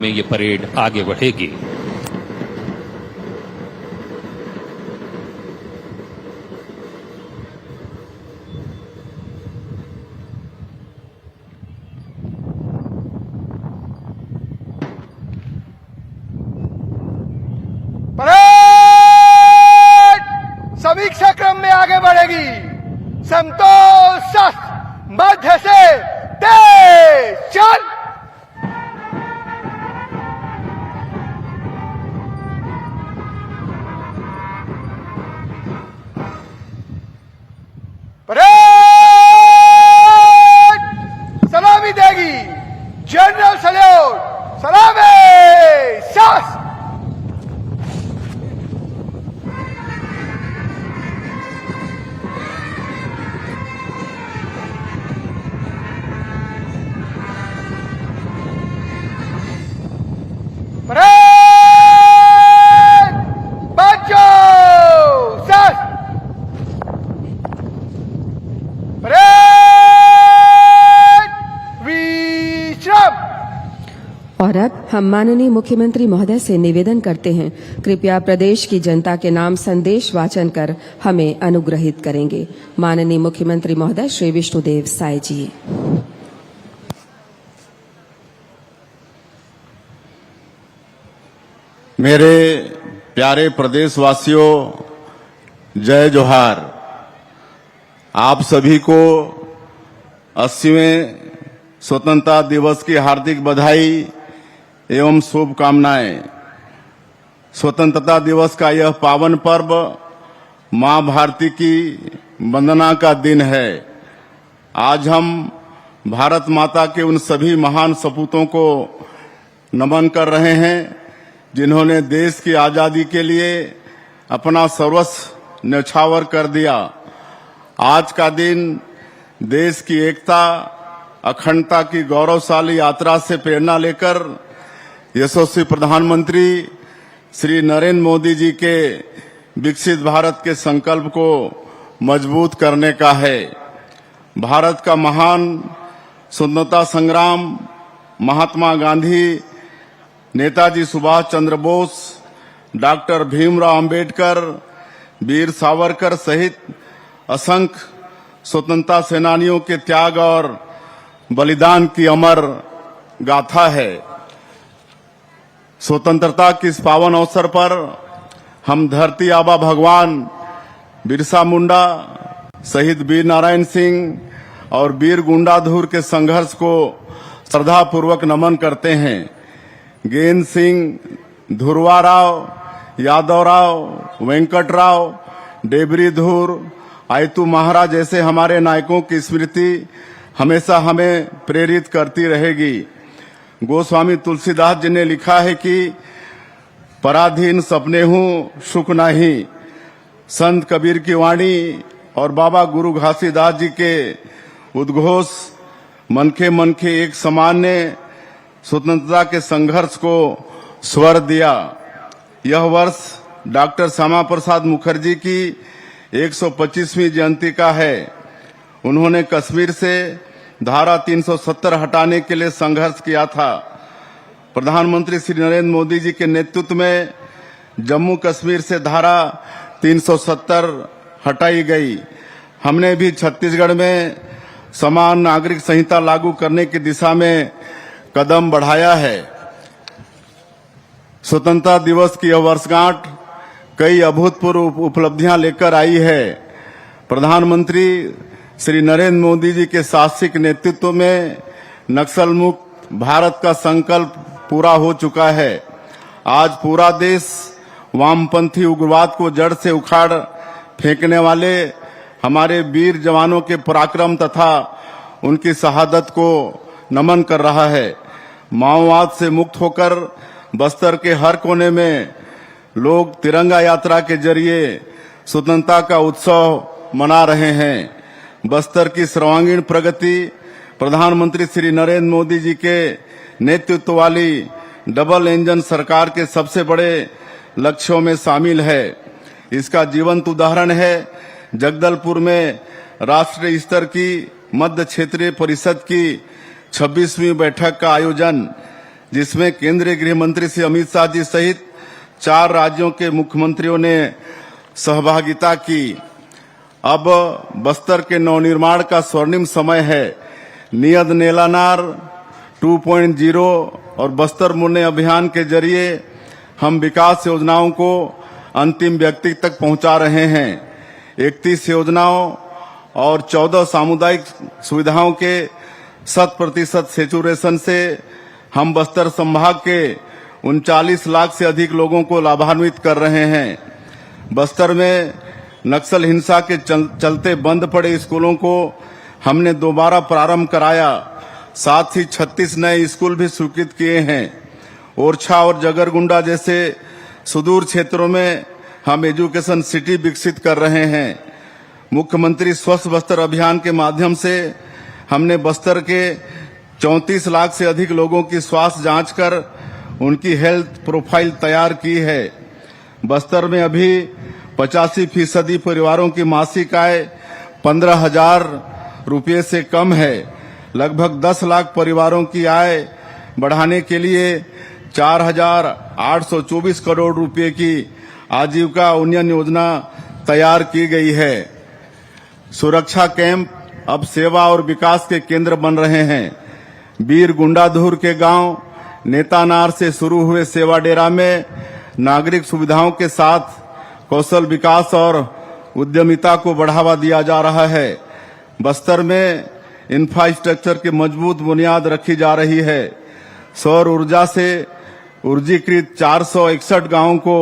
में ये परेड आगे बढ़ेगी। परेड समीक्षा क्रम में आगे बढ़ेगी। संतोष मध्य से तेज चल। परेड सलामी देगी। जनरल सल्यूट सलामी सास। परेड बच्चो सास। परेड विश्राम। और अब हम माननीय मुख्यमंत्री महोदय से निवेदन करते हैं, कृपया प्रदेश की जनता के नाम संदेश वाचन कर हमें अनुग्रहित करेंगे। माननीय मुख्यमंत्री महोदय श्री विष्णुदेव साय जी। मेरे प्यारे प्रदेशवासियों, जय जोहार। आप सभी को 80वें स्वतंत्रता दिवस की हार्दिक बधाई एवं शुभकामनाएं। स्वतंत्रता दिवस का यह पावन पर्व मां भारती की वंदना का दिन है। आज हम भारत माता के उन सभी महान सपूतों को नमन कर रहे हैं जिन्होंने देश की आजादी के लिए अपना सर्वस्व न्यौछावर कर दिया। आज का दिन देश की एकता अखंडता की गौरवशाली यात्रा से प्रेरणा लेकर यशस्वी प्रधानमंत्री श्री नरेंद्र मोदी जी के विकसित भारत के संकल्प को मजबूत करने का है। भारत का महान स्वतंत्रता संग्राम महात्मा गांधी, नेताजी सुभाष चंद्र बोस, डॉक्टर भीमराव अंबेडकर, वीर सावरकर सहित असंख्य स्वतंत्रता सेनानियों के त्याग और बलिदान की अमर गाथा है। स्वतंत्रता के इस पावन अवसर पर हम धरती आबा भगवान बिरसा मुंडा, शहीद वीर नारायण सिंह और वीर गुंडाधुर के संघर्ष को श्रद्धापूर्वक नमन करते हैं। गेंद सिंह, धुरवा राव, यादव राव, वेंकटराव, डेबरीधुर, आयतू महाराज जैसे हमारे नायकों की स्मृति हमेशा हमें प्रेरित करती रहेगी। गोस्वामी तुलसीदास जी ने लिखा है कि पराधीन सपने हूँ सुख नहीं। संत कबीर की वाणी और बाबा गुरु घासीदास जी के उद्घोष मनखे मनखे एक समान ने स्वतंत्रता के संघर्ष को स्वर दिया। यह वर्ष डॉक्टर श्यामा प्रसाद मुखर्जी की 125वीं जयंती का है। उन्होंने कश्मीर से धारा 370 हटाने के लिए संघर्ष किया था। प्रधानमंत्री श्री नरेंद्र मोदी जी के नेतृत्व में जम्मू कश्मीर से धारा 370 हटाई गई। हमने भी छत्तीसगढ़ में समान नागरिक संहिता लागू करने की दिशा में कदम बढ़ाया है। स्वतंत्रता दिवस की यह वर्षगांठ कई अभूतपूर्व उपलब्धियां लेकर आई है। प्रधानमंत्री श्री नरेंद्र मोदी जी के साहसिक नेतृत्व में नक्सल मुक्त भारत का संकल्प पूरा हो चुका है। आज पूरा देश वामपंथी उग्रवाद को जड़ से उखाड़ फेंकने वाले हमारे वीर जवानों के पराक्रम तथा उनकी शहादत को नमन कर रहा है। माओवाद से मुक्त होकर बस्तर के हर कोने में लोग तिरंगा यात्रा के जरिए स्वतंत्रता का उत्सव मना रहे हैं। बस्तर की सर्वांगीण प्रगति प्रधानमंत्री श्री नरेंद्र मोदी जी के नेतृत्व वाली डबल इंजन सरकार के सबसे बड़े लक्ष्यों में शामिल है। इसका जीवंत उदाहरण है जगदलपुर में राष्ट्रीय स्तर की मध्य क्षेत्रीय परिषद की 26वीं बैठक का आयोजन। जिसमें केंद्रीय गृह मंत्री श्री अमित शाह जी सहित 4 राज्यों के मुख्यमंत्रियों ने सहभागिता की। अब बस्तर के नवनिर्माण का स्वर्णिम समय है। नियत नेलानार 2.0 और बस्तर मुन्ने अभियान के जरिए हम विकास योजनाओं को अंतिम व्यक्ति तक पहुंचा रहे हैं। 31 योजनाओं और 14 सामुदायिक सुविधाओं के 100% सैचुरेशन से हम बस्तर संभाग के 39 लाख से अधिक लोगों को लाभान्वित कर रहे हैं। बस्तर में नक्सल हिंसा के चलते बंद पड़े स्कूलों को हमने दोबारा प्रारंभ कराया। साथ ही 36 नए स्कूल भी स्वीकृत किए हैं। ओरछा और जगरगुंडा जैसे सुदूर क्षेत्रों में हम एजुकेशन सिटी विकसित कर रहे हैं। मुख्यमंत्री स्वस्थ बस्तर अभियान के माध्यम से हमने बस्तर के 34 लाख से अधिक लोगों की स्वास्थ्य जांच कर उनकी हेल्थ प्रोफाइल तैयार की है। बस्तर में अभी 85% परिवारों की मासिक आय 15,000 रुपये से कम है। लगभग 10 लाख परिवारों की आय बढ़ाने के लिए 4,824 करोड़ रुपए की आजीविका उन्नयन योजना तैयार की गई है। सुरक्षा कैंप अब सेवा और विकास के केंद्र बन रहे हैं। बीर गुंडाधुर के गांव नेतानार से शुरू हुए सेवा डेरा में नागरिक सुविधाओं के साथ कौशल विकास और उद्यमिता को बढ़ावा दिया जा रहा है। बस्तर में इंफ्रास्ट्रक्चर की मजबूत बुनियाद रखी जा रही है। सौर ऊर्जा से ऊर्जीकृत 461 गांवों को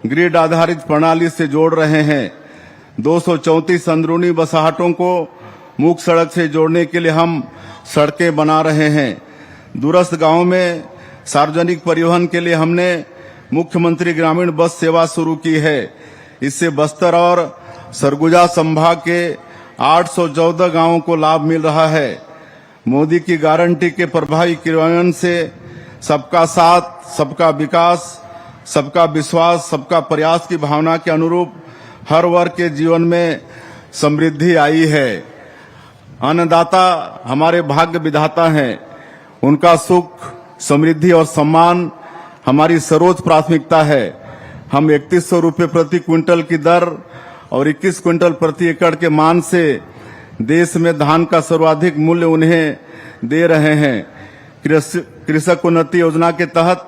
ग्रिड आधारित प्रणाली से जोड़ रहे हैं। 234 अंदरूनी बसाहटों को मुख्य सड़क से जोड़ने के लिए हम सड़कें बना रहे हैं। दूरस्थ गांवों में सार्वजनिक परिवहन के लिए हमने मुख्यमंत्री ग्रामीण बस सेवा शुरू की है। इससे बस्तर और सरगुजा संभाग के 814 गांवों को लाभ मिल रहा है। मोदी की गारंटी के प्रभावी क्रियान्वयन से सबका साथ, सबका विकास, सबका विश्वास, सबका प्रयास की भावना के अनुरूप हर वर्ग के जीवन में समृद्धि आई है। अन्नदाता हमारे भाग्य विधाता हैं। उनका सुख, समृद्धि और सम्मान हमारी सर्वोच्च प्राथमिकता है। हम 3100 रुपये प्रति क्विंटल की दर और 21 क्विंटल प्रति एकड़ के मान से देश में धान का सर्वाधिक मूल्य उन्हें दे रहे हैं। कृषक उन्नति योजना के तहत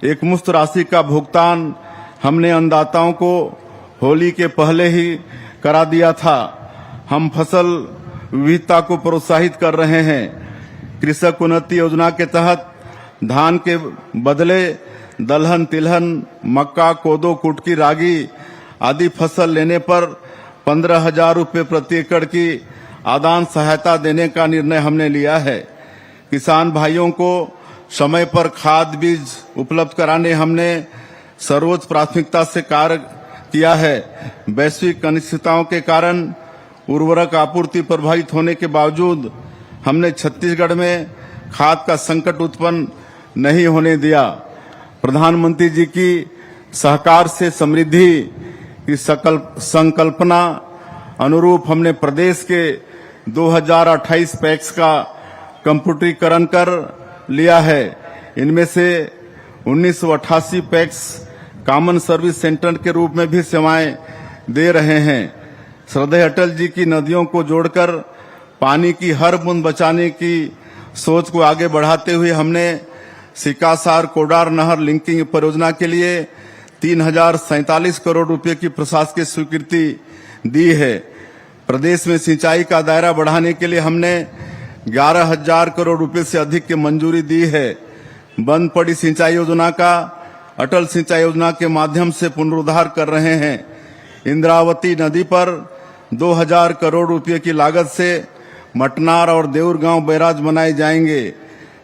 एक मुश्त राशि का भुगतान हमने अन्नदाताओं को होली के पहले ही करा दिया था। हम फसल विविधता को प्रोत्साहित कर रहे हैं। कृषक उन्नति योजना के तहत धान के बदले दलहन, तिलहन, मक्का, कोदो, कुटकी, रागी आदि फसल लेने पर 15,000 रुपये प्रति एकड़ की आदान सहायता देने का निर्णय हमने लिया है। किसान भाइयों को समय पर खाद बीज उपलब्ध कराने हमने सर्वोच्च प्राथमिकता से कार्य किया है। वैश्विक अनिश्चितताओं के कारण उर्वरक आपूर्ति प्रभावित होने के बावजूद हमने छत्तीसगढ़ में खाद का संकट उत्पन्न नहीं होने दिया। प्रधानमंत्री जी की सहकार से समृद्धि की संकल्पना अनुरूप हमने प्रदेश के 2028 पैक्स का कंप्यूटरीकरण कर लिया है। इनमें से 1988 पैक्स कॉमन सर्विस सेंटर के रूप में भी सेवाएं दे रहे हैं। श्रद्धेय अटल जी की नदियों को जोड़कर पानी की हर बूंद बचाने की सोच को आगे बढ़ाते हुए हमने सिकासार कोडार नहर लिंकिंग परियोजना के लिए 3,047 करोड़ रुपए की प्रशासकीय स्वीकृति दी है। प्रदेश में सिंचाई का दायरा बढ़ाने के लिए हमने 11,000 करोड़ रुपए से अधिक की मंजूरी दी है। बंद पड़ी सिंचाई योजना का अटल सिंचाई योजना के माध्यम से पुनरुद्धार कर रहे हैं। इंद्रावती नदी पर 2,000 करोड़ रुपए की लागत से मटनार और देउर गांव बैराज बनाए जाएंगे,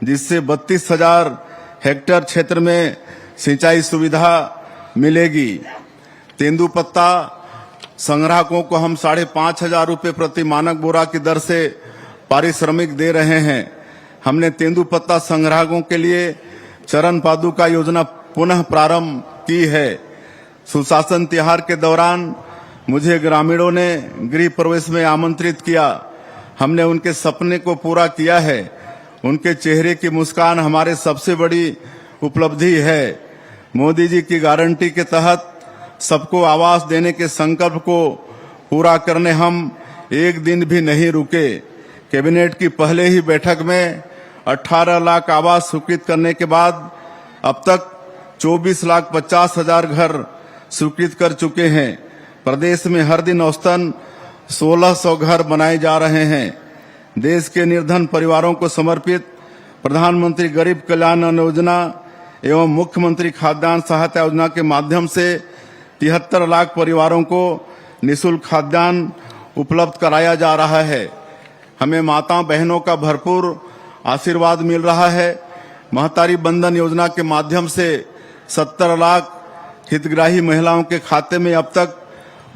जिससे 32,000 हेक्टेयर क्षेत्र में सिंचाई सुविधा मिलेगी। तेंदुपत्ता संग्राहकों को हम 5,500 रुपये प्रति मानक बोरा की दर से पारिश्रमिक दे रहे हैं। हमने तेंदुपत्ता संग्राहकों के लिए चरण पादुका योजना पुनः प्रारंभ की है। सुशासन त्योहार के दौरान मुझे ग्रामीणों ने गृह प्रवेश में आमंत्रित किया। हमने उनके सपने को पूरा किया है। उनके चेहरे की मुस्कान हमारे सबसे बड़ी उपलब्धि है। मोदी जी की गारंटी के तहत सबको आवास देने के संकल्प को पूरा करने हम एक दिन भी नहीं रुके। कैबिनेट की पहले ही बैठक में 18 लाख आवास स्वीकृत करने के बाद अब तक 24,50,000 घर स्वीकृत कर चुके हैं। प्रदेश में हर दिन औसतन 1,600 घर बनाए जा रहे हैं। देश के निर्धन परिवारों को समर्पित प्रधानमंत्री गरीब कल्याण अन्न योजना एवं मुख्यमंत्री खाद्यान्न सहायता योजना के माध्यम से 73 लाख परिवारों को निःशुल्क खाद्यान्न उपलब्ध कराया जा रहा है। हमें माता बहनों का भरपूर आशीर्वाद मिल रहा है। महतारी बंधन योजना के माध्यम से 70 लाख हितग्राही महिलाओं के खाते में अब तक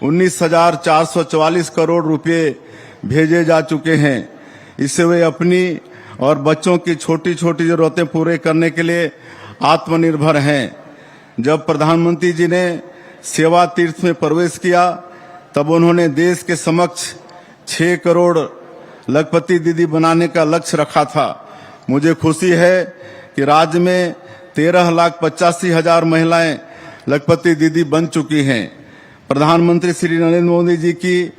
19,444 करोड़ रुपए भेजे जा चुके हैं। इससे वे अपनी और बच्चों की छोटी छोटी जरूरतें पूरे करने के लिए आत्मनिर्भर हैं। जब प्रधानमंत्री जी ने सेवा तीर्थ में प्रवेश किया तब उन्होंने देश के समक्ष 6 करोड़ लखपति दीदी बनाने का लक्ष्य रखा था। मुझे खुशी है कि राज्य में 13,85,000 महिलाएं लखपति दीदी बन चुकी हैं। प्रधानमंत्री श्री नरेंद्र मोदी जी की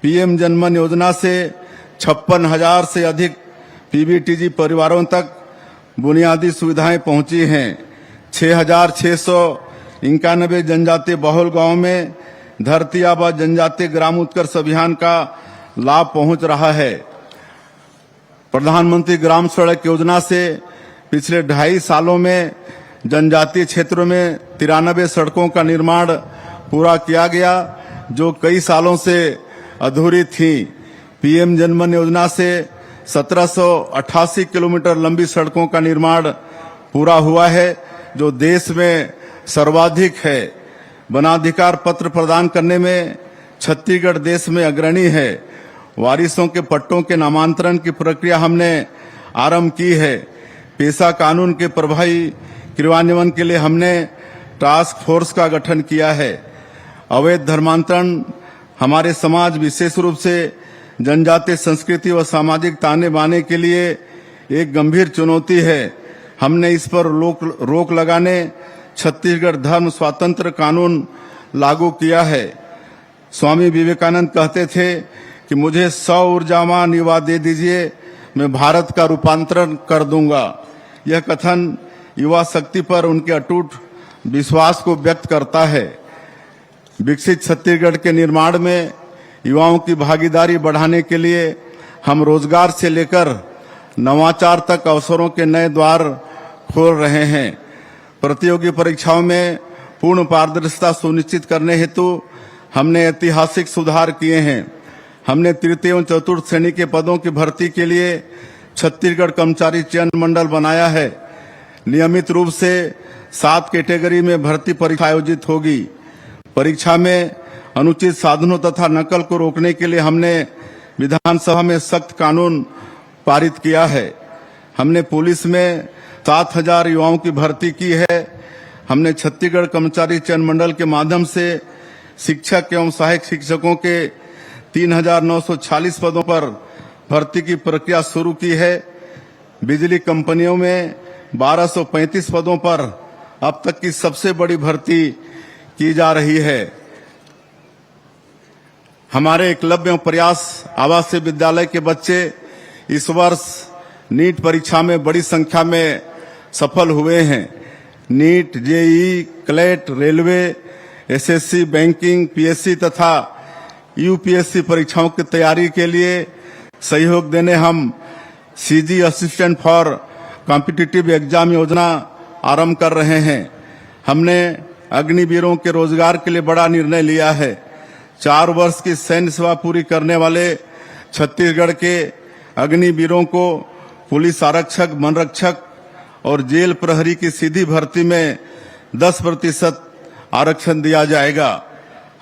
पीएम जनमन योजना से 56,000 से अधिक पीबीटीजी परिवारों तक बुनियादी सुविधाएं पहुंची हैं। 6,691 जनजातीय बहुल गांव में धरती आबा जनजातीय ग्राम उत्कर्ष अभियान का लाभ पहुंच रहा है। प्रधानमंत्री ग्राम सड़क योजना से पिछले 2.5 सालों में जनजातीय क्षेत्रों में 93 सड़कों का निर्माण पूरा किया गया, जो कई सालों से अधूरी थी। पीएम जनमन योजना से 1788 किलोमीटर लंबी सड़कों का निर्माण पूरा हुआ है, जो देश में सर्वाधिक है। वनाधिकार पत्र प्रदान करने में छत्तीसगढ़ देश में अग्रणी है। वारिसों के पट्टों के नामांतरण की प्रक्रिया हमने आरंभ की है। पेशा कानून के प्रभावी क्रियान्वयन के लिए हमने टास्क फोर्स का गठन किया है। अवैध धर्मांतरण हमारे समाज, विशेष रूप से जनजातीय संस्कृति व सामाजिक ताने बाने के लिए एक गंभीर चुनौती है। हमने इस पर रोक लगाने छत्तीसगढ़ धर्म स्वातंत्र कानून लागू किया है। स्वामी विवेकानंद कहते थे कि मुझे 100 ऊर्जावान युवा दे दीजिए, मैं भारत का रूपांतरण कर दूंगा। यह कथन युवा शक्ति पर उनके अटूट विश्वास को व्यक्त करता है। विकसित छत्तीसगढ़ के निर्माण में युवाओं की भागीदारी बढ़ाने के लिए हम रोजगार से लेकर नवाचार तक अवसरों के नए द्वार खोल रहे हैं। प्रतियोगी परीक्षाओं में पूर्ण पारदर्शिता सुनिश्चित करने हेतु हमने ऐतिहासिक सुधार किए हैं। हमने तृतीय एवं चतुर्थ श्रेणी के पदों की भर्ती के लिए छत्तीसगढ़ कर्मचारी चयन मंडल बनाया है। नियमित रूप से 7 कैटेगरी में भर्ती परीक्षा आयोजित होगी। परीक्षा में अनुचित साधनों तथा नकल को रोकने के लिए हमने विधानसभा में सख्त कानून पारित किया है। हमने पुलिस में 7,000 युवाओं की भर्ती की है। हमने छत्तीसगढ़ कर्मचारी चयन मंडल के माध्यम से शिक्षक एवं सहायक शिक्षकों के 3,946 पदों पर भर्ती की प्रक्रिया शुरू की है। बिजली कंपनियों में 1,235 पदों पर अब तक की सबसे बड़ी भर्ती की जा रही है। हमारे एकलव्य एवं प्रयास आवासीय विद्यालय के बच्चे इस वर्ष नीट परीक्षा में बड़ी संख्या में सफल हुए हैं। NEET, JEE, CLAT, railway, SSC, banking, PSC तथा यूपीएससी परीक्षाओं की तैयारी के लिए सहयोग देने हम CG assistant for competitive exam योजना आरंभ कर रहे हैं। हमने अग्निवीरों के रोजगार के लिए बड़ा निर्णय लिया है। 4 वर्ष की सैन्य सेवा पूरी करने वाले छत्तीसगढ़ के अग्निवीरों को पुलिस आरक्षक, वनरक्षक और जेल प्रहरी की सीधी भर्ती में 10% आरक्षण दिया जाएगा।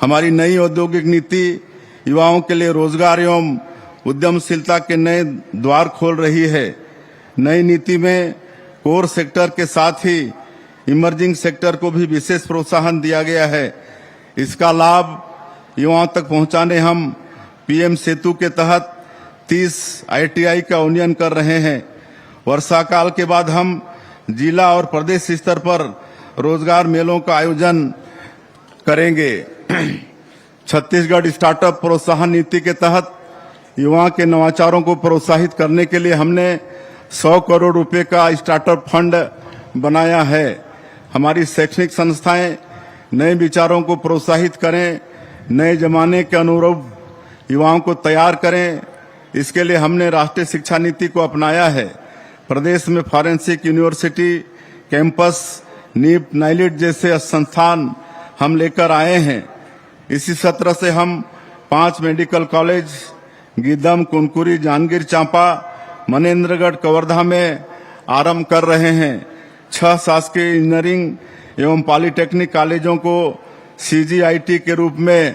हमारी नई औद्योगिक नीति युवाओं के लिए रोजगार एवं उद्यमशीलता के नए द्वार खोल रही है। नई नीति में कोर सेक्टर के साथ ही इमर्जिंग सेक्टर को भी विशेष प्रोत्साहन दिया गया है। इसका लाभ युवाओं तक पहुंचाने हम पीएम सेतु के तहत 30 आईटीआई का उन्नयन कर रहे हैं। वर्षा काल के बाद हम जिला और प्रदेश स्तर पर रोजगार मेलों का आयोजन करेंगे। छत्तीसगढ़ स्टार्टअप प्रोत्साहन नीति के तहत युवाओं के नवाचारों को प्रोत्साहित करने के लिए हमने 100 करोड़ रुपए का स्टार्टअप फंड बनाया है। हमारी शैक्षणिक संस्थाएं नए विचारों को प्रोत्साहित करें, नए जमाने के अनुरूप युवाओं को तैयार करें। इसके लिए हमने राष्ट्रीय शिक्षा नीति को अपनाया है। प्रदेश में फॉरेंसिक यूनिवर्सिटी, कैंपस, नीप, नाइलिट जैसे संस्थान हम लेकर आए हैं। इसी सत्र से हम 5 मेडिकल कॉलेज गीदम, कुनकुरी, जांजगीर चांपा, मनेन्द्रगढ़, कवर्धा में आरंभ कर रहे हैं। 6 शासकीय इंजीनियरिंग एवं पॉलिटेक्निक कॉलेजों को CGIT के रूप में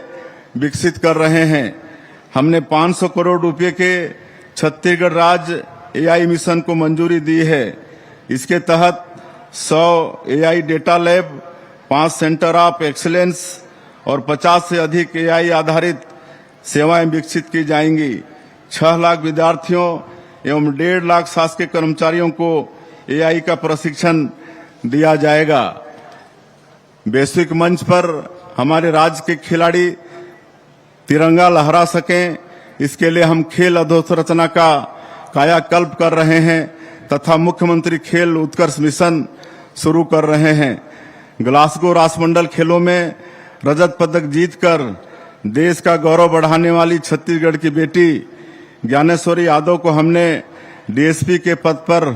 विकसित कर रहे हैं। हमने 500 करोड़ रुपए के छत्तीसगढ़ राज्य AI मिशन को मंजूरी दी है। इसके तहत 100 AI data lab, 5 centre of excellence और 50 से अधिक AI आधारित सेवाएं विकसित की जाएंगी। 6 लाख विद्यार्थियों एवं 1.5 लाख शासकीय कर्मचारियों को AI का प्रशिक्षण दिया जाएगा। वैश्विक मंच पर हमारे राज्य के खिलाड़ी तिरंगा लहरा सकें, इसके लिए हम खेल अधोसंरचना का कायाकल्प कर रहे हैं तथा मुख्यमंत्री खेल उत्कर्ष मिशन शुरू कर रहे हैं। ग्लासगो राष्ट्रमंडल खेलों में रजत पदक जीतकर देश का गौरव बढ़ाने वाली छत्तीसगढ़ की बेटी ज्ञानेश्वरी यादव को हमने DSP के पद पर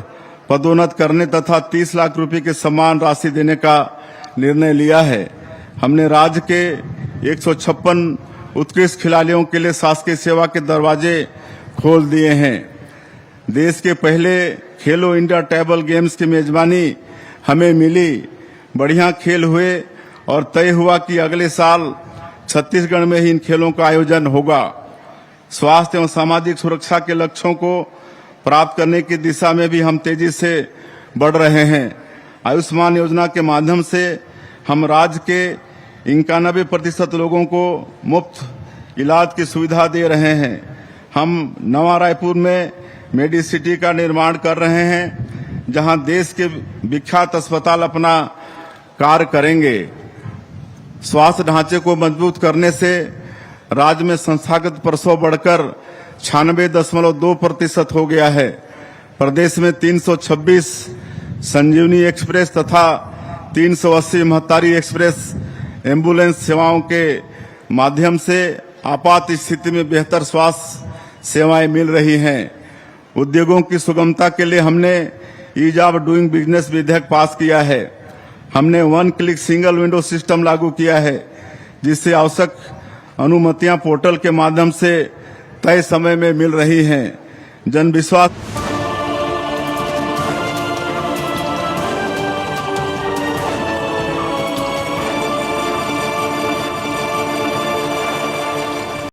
पदोन्नत करने तथा 30 लाख रुपए के सम्मान राशि देने का निर्णय लिया है। हमने राज्य के 156 उत्कृष्ट खिलाड़ियों के लिए शासकीय सेवा के दरवाजे खोल दिए हैं। देश के पहले खेलो इंडिया टेबल गेम्स की मेजबानी हमें मिली। बढ़िया खेल हुए और तय हुआ कि अगले साल छत्तीसगढ़ में ही इन खेलों का आयोजन होगा। स्वास्थ्य एवं सामाजिक सुरक्षा के लक्ष्यों को प्राप्त करने की दिशा में भी हम तेजी से बढ़ रहे हैं। आयुष्मान योजना के माध्यम से हम राज्य के 91% लोगों को मुफ्त इलाज की सुविधा दे रहे हैं। हम नवा रायपुर में मेडिसिटी का निर्माण कर रहे हैं, जहां देश के विख्यात अस्पताल अपना कार्य करेंगे। स्वास्थ्य ढांचे को मजबूत करने से राज्य में संस्थागत प्रसव बढ़कर 96.2% हो गया है। प्रदेश में 326 संजीवनी एक्सप्रेस तथा 380 महतारी एक्सप्रेस एम्बुलेंस सेवाओं के माध्यम से आपात स्थिति में बेहतर स्वास्थ्य सेवाएं मिल रही हैं। उद्योगों की सुगमता के लिए हमने ईज ऑफ डूइंग बिजनेस विधेयक पास किया है। हमने 1 क्लिक सिंगल विंडो सिस्टम लागू किया है, जिससे आवश्यक अनुमतियां पोर्टल के माध्यम से तय समय में मिल रही हैं। जन विश्वास